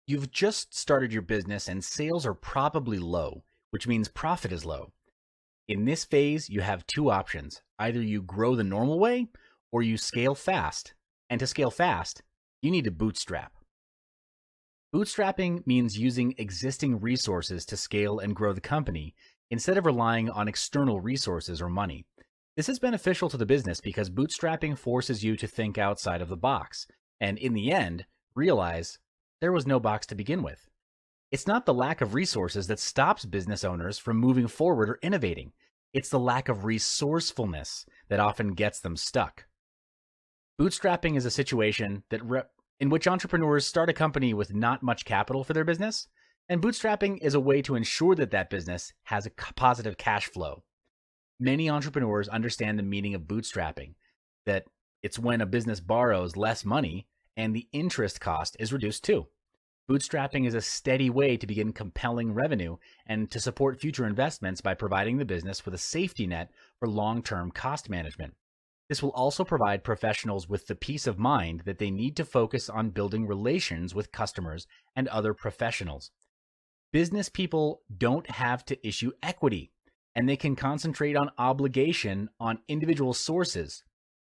You've just started your business and sales are probably low, which means profit is low. In this phase, you have two options. Either you grow the normal way or you scale fast. And to scale fast, you need to bootstrap. Bootstrapping means using existing resources to scale and grow the company instead of relying on external resources or money. This is beneficial to the business because bootstrapping forces you to think outside of the box and, in the end, realize there was no box to begin with. It's not the lack of resources that stops business owners from moving forward or innovating. It's the lack of resourcefulness that often gets them stuck. Bootstrapping is a situation in which entrepreneurs start a company with not much capital for their business, and bootstrapping is a way to ensure that that business has a positive cash flow. Many entrepreneurs understand the meaning of bootstrapping, that it's when a business borrows less money and the interest cost is reduced too. Bootstrapping is a steady way to begin compelling revenue and to support future investments by providing the business with a safety net for long-term cost management. This will also provide professionals with the peace of mind that they need to focus on building relations with customers and other professionals. Business people don't have to issue equity, and they can concentrate on obligation on individual sources.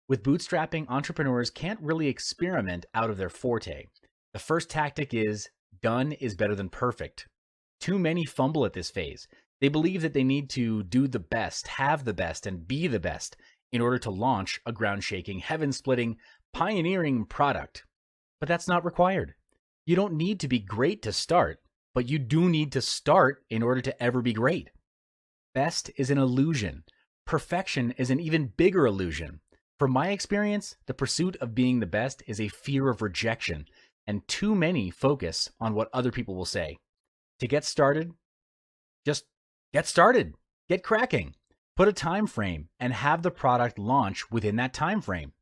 With bootstrapping, entrepreneurs can't really experiment out of their forte. The first tactic is done is better than perfect. Too many fumble at this phase. They believe that they need to do the best, have the best, and be the best in order to launch a ground-shaking, heaven-splitting, pioneering product. But that's not required. You don't need to be great to start, but you do need to start in order to ever be great. Best is an illusion. Perfection is an even bigger illusion. From my experience, the pursuit of being the best is a fear of rejection, and too many focus on what other people will say. To get started, just get started. Get cracking. Put a time frame and have the product launch within that time frame.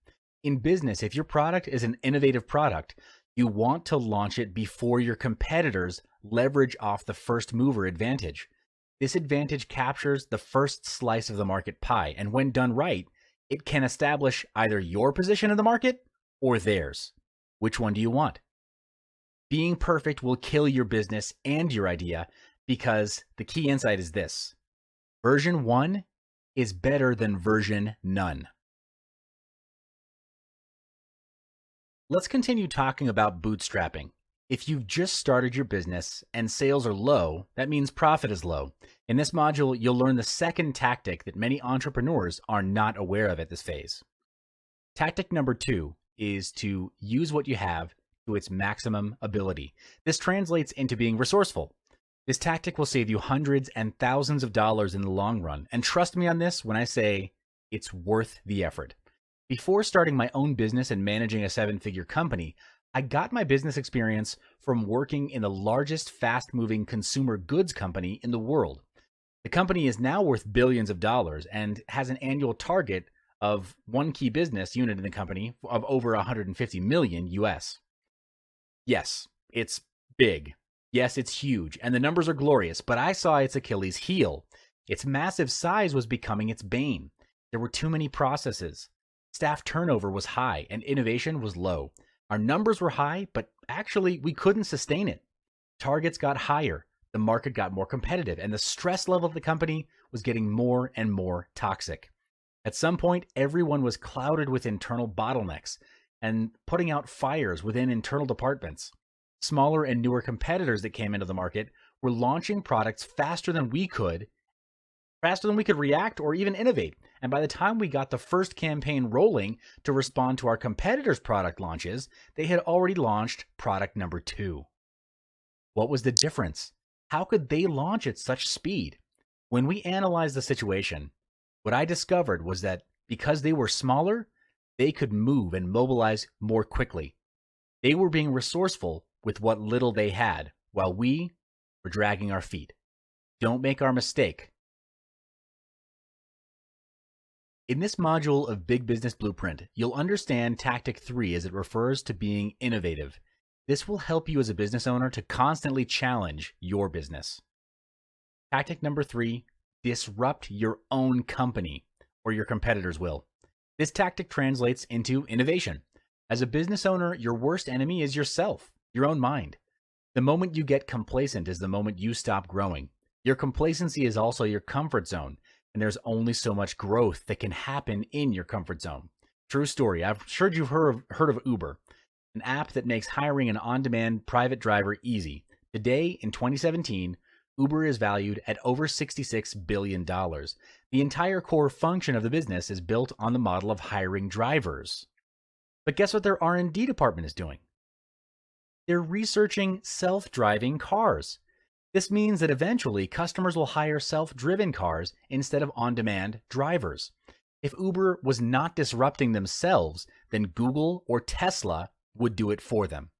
In business, if your product is an innovative product, you want to launch it before your competitors leverage off the first mover advantage. This advantage captures the first slice of the market pie, and when done right, it can establish either your position in the market or theirs. Which one do you want? Being perfect will kill your business and your idea because the key insight is this: version 1 is better than version none. Let's continue talking about bootstrapping. If you've just started your business and sales are low, that means profit is low. In this module, you'll learn the second tactic that many entrepreneurs are not aware of at this phase. Tactic number 2 is to use what you have to its maximum ability. This translates into being resourceful. This tactic will save you hundreds and thousands of dollars in the long run, and trust me on this when I say it's worth the effort. Before starting my own business and managing a 7-figure company, I got my business experience from working in the largest fast-moving consumer goods company in the world. The company is now worth billions of dollars and has an annual target of one key business unit in the company of over 150 million US. Yes, it's big. Yes, it's huge, and the numbers are glorious, but I saw its Achilles heel. Its massive size was becoming its bane. There were too many processes. Staff turnover was high, and innovation was low. Our numbers were high, but actually we couldn't sustain it. Targets got higher, the market got more competitive, and the stress level of the company was getting more and more toxic. At some point, everyone was clouded with internal bottlenecks and putting out fires within internal departments. Smaller and newer competitors that came into the market were launching products faster than we could react or even innovate. And by the time we got the first campaign rolling to respond to our competitors' product launches, they had already launched product number 2. What was the difference? How could they launch at such speed? When we analyzed the situation, what I discovered was that because they were smaller, they could move and mobilize more quickly. They were being resourceful with what little they had, while we were dragging our feet. Don't make our mistake. In this module of Big Business Blueprint, you'll understand Tactic 3 as it refers to being innovative. This will help you as a business owner to constantly challenge your business. Tactic number 3, disrupt your own company, or your competitors will. This tactic translates into innovation. As a business owner, your worst enemy is yourself, your own mind. The moment you get complacent is the moment you stop growing. Your complacency is also your comfort zone, and there's only so much growth that can happen in your comfort zone. True story. I've heard you've heard of Uber, an app that makes hiring an on-demand private driver easy. Today, in 2017, Uber is valued at over $66 billion. The entire core function of the business is built on the model of hiring drivers. But guess what their R&D department is doing? They're researching self-driving cars. This means that eventually customers will hire self-driven cars instead of on-demand drivers. If Uber was not disrupting themselves, then Google or Tesla would do it for them.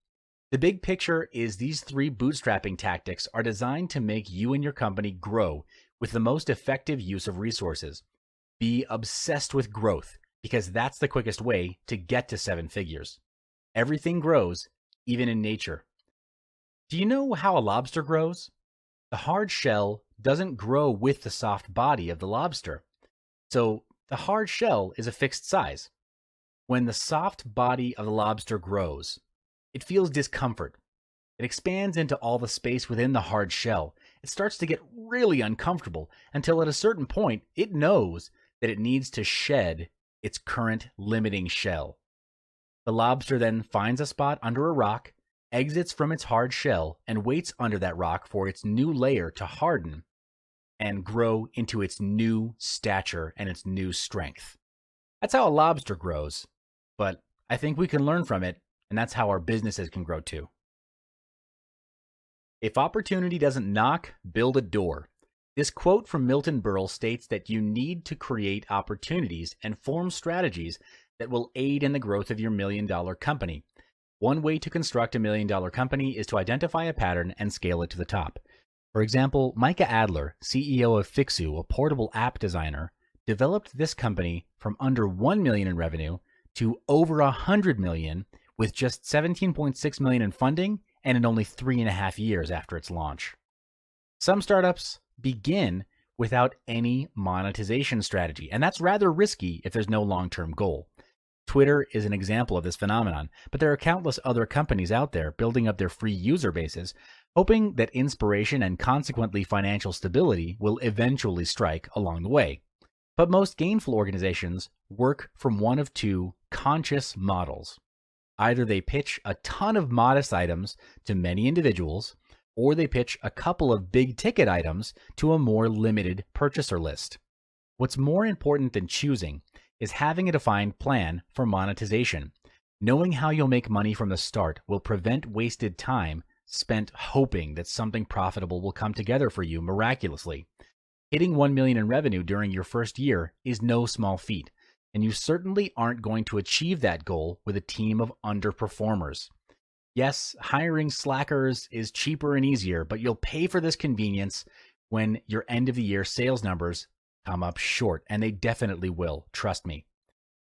The big picture is these three bootstrapping tactics are designed to make you and your company grow with the most effective use of resources. Be obsessed with growth because that's the quickest way to get to 7 figures. Everything grows, even in nature. Do you know how a lobster grows? The hard shell doesn't grow with the soft body of the lobster. So the hard shell is a fixed size. When the soft body of the lobster grows, it feels discomfort. It expands into all the space within the hard shell. It starts to get really uncomfortable until at a certain point, it knows that it needs to shed its current limiting shell. The lobster then finds a spot under a rock, exits from its hard shell, and waits under that rock for its new layer to harden and grow into its new stature and its new strength. That's how a lobster grows, but I think we can learn from it, and that's how our businesses can grow too. If opportunity doesn't knock, build a door. This quote from Milton Berle states that you need to create opportunities and form strategies that will aid in the growth of your $1 million company. One way to construct a $1 million company is to identify a pattern and scale it to the top. For example, Micah Adler, CEO of Fixu, a portable app designer, developed this company from under $1 million in revenue to over $100 million with just $17.6 million in funding and in only 3.5 years after its launch. Some startups begin without any monetization strategy, and that's rather risky if there's no long-term goal. Twitter is an example of this phenomenon, but there are countless other companies out there building up their free user bases, hoping that inspiration and consequently financial stability will eventually strike along the way. But most gainful organizations work from one of two conscious models. Either they pitch a ton of modest items to many individuals, or they pitch a couple of big ticket items to a more limited purchaser list. What's more important than choosing is having a defined plan for monetization. Knowing how you'll make money from the start will prevent wasted time spent hoping that something profitable will come together for you miraculously. Hitting $1 million in revenue during your first year is no small feat, and you certainly aren't going to achieve that goal with a team of underperformers. Yes, hiring slackers is cheaper and easier, but you'll pay for this convenience when your end of the year sales numbers come up short, and they definitely will, trust me.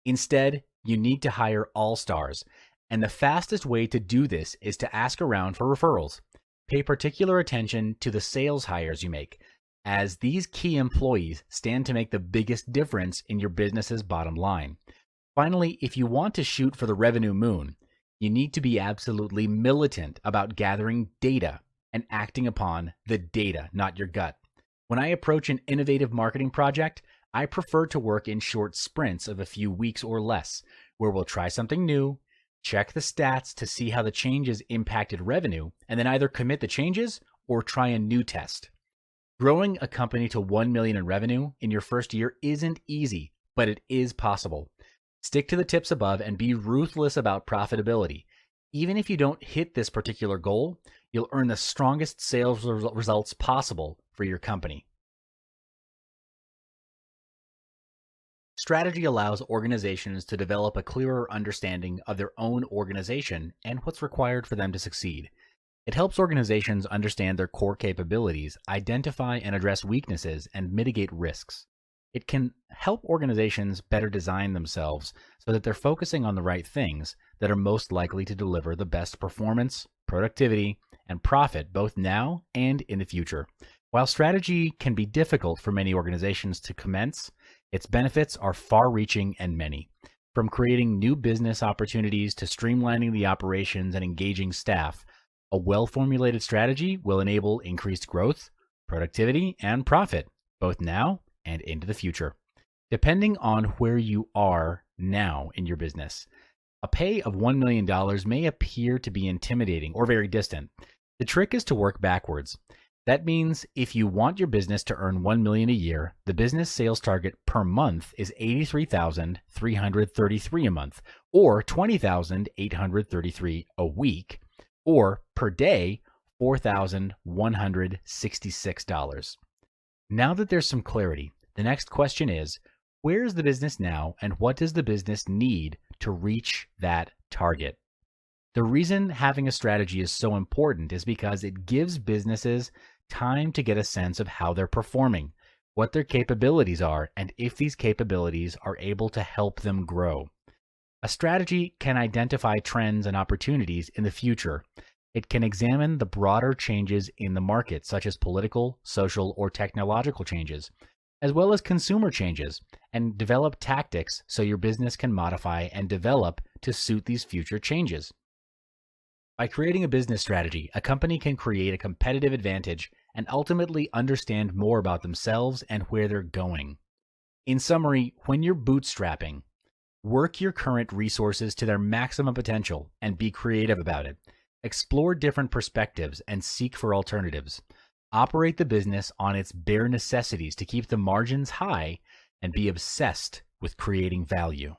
Instead, you need to hire all-stars, and the fastest way to do this is to ask around for referrals. Pay particular attention to the sales hires you make, as these key employees stand to make the biggest difference in your business's bottom line. Finally, if you want to shoot for the revenue moon, you need to be absolutely militant about gathering data and acting upon the data, not your gut. When I approach an innovative marketing project, I prefer to work in short sprints of a few weeks or less, where we'll try something new, check the stats to see how the changes impacted revenue, and then either commit the changes or try a new test. Growing a company to $1 million in revenue in your first year isn't easy, but it is possible. Stick to the tips above and be ruthless about profitability. Even if you don't hit this particular goal, you'll earn the strongest sales results possible for your company. Strategy allows organizations to develop a clearer understanding of their own organization and what's required for them to succeed. It helps organizations understand their core capabilities, identify and address weaknesses, and mitigate risks. It can help organizations better design themselves so that they're focusing on the right things that are most likely to deliver the best performance, productivity, and profit both now and in the future. While strategy can be difficult for many organizations to commence, its benefits are far-reaching and many. From creating new business opportunities to streamlining the operations and engaging staff, A well-formulated strategy will enable increased growth, productivity, and profit, both now and into the future. Depending on where you are now in your business, a pay of $1 million may appear to be intimidating or very distant. The trick is to work backwards. That means if you want your business to earn $1 million a year, the business sales target per month is $83,333 a month, or $20,833 a week, or per day, $4,166. Now that there's some clarity, the next question is, where is the business now and what does the business need to reach that target? The reason having a strategy is so important is because it gives businesses time to get a sense of how they're performing, what their capabilities are, and if these capabilities are able to help them grow. A strategy can identify trends and opportunities in the future. It can examine the broader changes in the market, such as political, social, or technological changes, as well as consumer changes, and develop tactics so your business can modify and develop to suit these future changes. By creating a business strategy, a company can create a competitive advantage and ultimately understand more about themselves and where they're going. In summary, when you're bootstrapping, work your current resources to their maximum potential and be creative about it. Explore different perspectives and seek for alternatives. Operate the business on its bare necessities to keep the margins high and be obsessed with creating value.